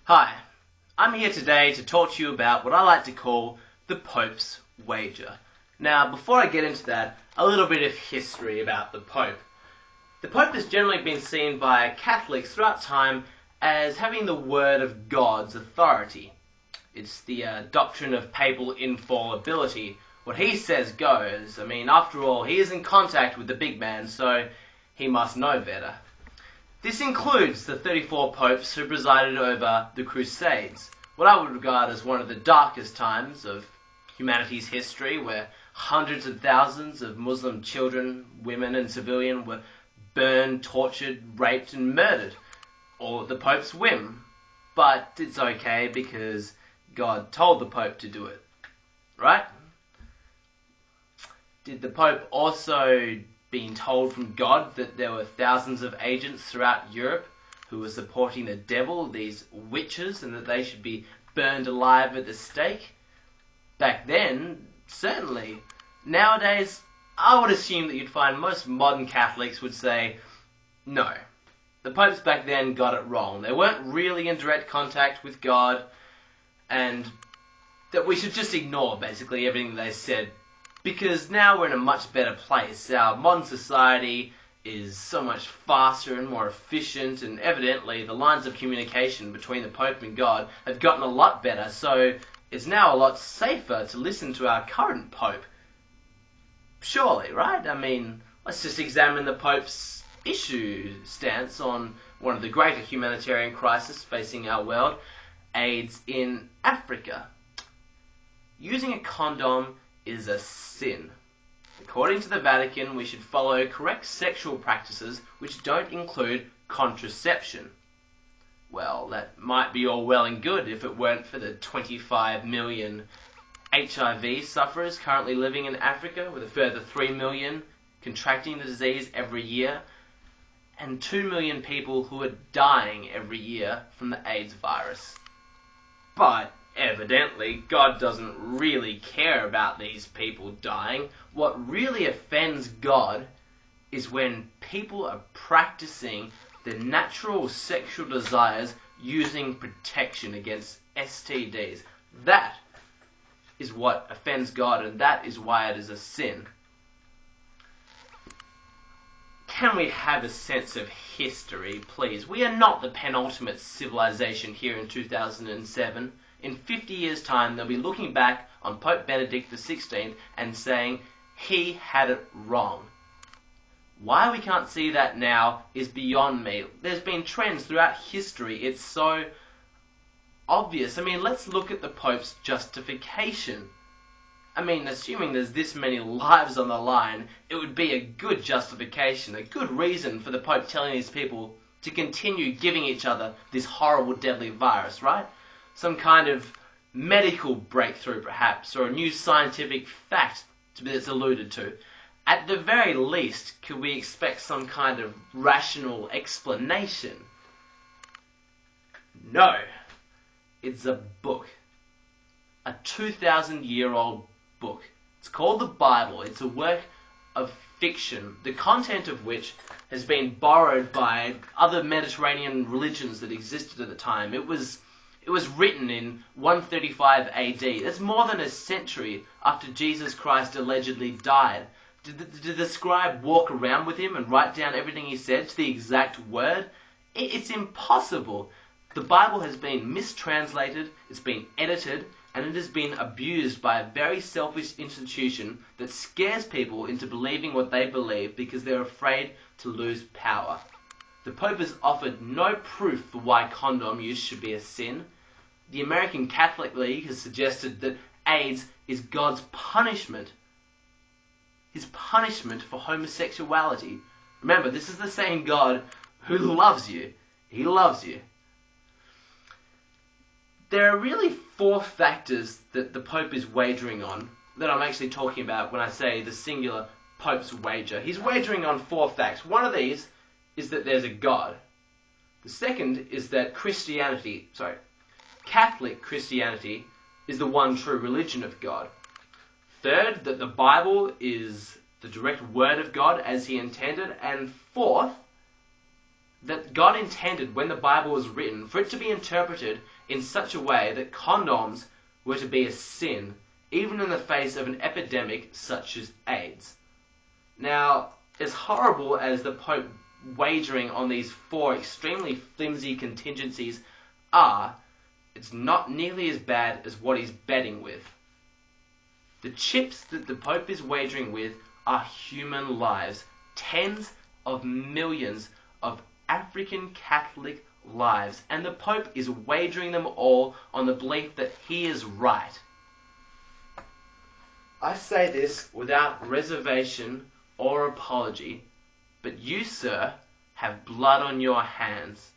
Hi, I'm here today to talk to you about what I like to call the Pope's wager. Now, before I get into that, a little bit of history about the Pope. The Pope has generally been seen by Catholics throughout time as having the word of God's authority. It's the doctrine of papal infallibility. What he says goes. I mean, after all, he is in contact with the big man, so he must know better. This includes the 34 popes who presided over the Crusades, what I would regard as one of the darkest times of humanity's history, where hundreds of thousands of Muslim children, women and civilians were burned, tortured, raped and murdered, all at the Pope's whim. But it's okay because God told the Pope to do it, right? Did the Pope also being told from God that there were thousands of agents throughout Europe who were supporting the devil, these witches, and that they should be burned alive at the stake? Back then, certainly. Nowadays, I would assume that you'd find most modern Catholics would say, no. The popes back then got it wrong. They weren't really in direct contact with God, and that we should just ignore basically everything they said, because now we're in a much better place. Our modern society is so much faster and more efficient, and evidently the lines of communication between the Pope and God have gotten a lot better, so it's now a lot safer to listen to our current Pope. Surely, right? I mean, let's just examine the Pope's issue stance on one of the greater humanitarian crises facing our world, AIDS in Africa. Using a condom is a sin. According to the Vatican, we should follow correct sexual practices which don't include contraception. Well, that might be all well and good if it weren't for the 25 million HIV sufferers currently living in Africa, with a further 3 million contracting the disease every year, and 2 million people who are dying every year from the AIDS virus. But evidently, God doesn't really care about these people dying. What really offends God is when people are practicing their natural sexual desires using protection against STDs. That is what offends God, and that is why it is a sin. Can we have a sense of history, please? We are not the penultimate civilization here in 2007. In 50 years' time, they'll be looking back on Pope Benedict XVI and saying, he had it wrong. Why we can't see that now is beyond me. There's been trends throughout history. It's so obvious. I mean, let's look at the Pope's justification. I mean, assuming there's this many lives on the line, it would be a good justification, a good reason for the Pope telling these people to continue giving each other this horrible, deadly virus, right? Some kind of medical breakthrough, perhaps, or a new scientific fact that's alluded to. At the very least, could we expect some kind of rational explanation? No. It's a book. A 2,000-year-old book. It's called the Bible. It's a work of fiction, the content of which has been borrowed by other Mediterranean religions that existed at the time. It was written in 135 AD. That's more than a century after Jesus Christ allegedly died. Did the scribe walk around with him and write down everything he said to the exact word? It's impossible. The Bible has been mistranslated, it's been edited, and it has been abused by a very selfish institution that scares people into believing what they believe because they're afraid to lose power. The Pope has offered no proof for why condom use should be a sin. The American Catholic League has suggested that AIDS is God's punishment. His punishment for homosexuality. Remember, this is the same God who loves you. He loves you. There are really 4 factors that the Pope is wagering on that I'm actually talking about when I say the singular Pope's wager. He's wagering on 4 facts. One of these is that there's a God. The second is that Catholic Christianity is the one true religion of God. Third, that the Bible is the direct word of God as he intended. And fourth, that God intended when the Bible was written for it to be interpreted in such a way that condoms were to be a sin, even in the face of an epidemic such as AIDS. Now, as horrible as the Pope wagering on these 4 extremely flimsy contingencies are, it's not nearly as bad as what he's betting with. The chips that the Pope is wagering with are human lives, tens of millions of African Catholic lives, and the Pope is wagering them all on the belief that he is right. I say this without reservation or apology, but you, sir, have blood on your hands.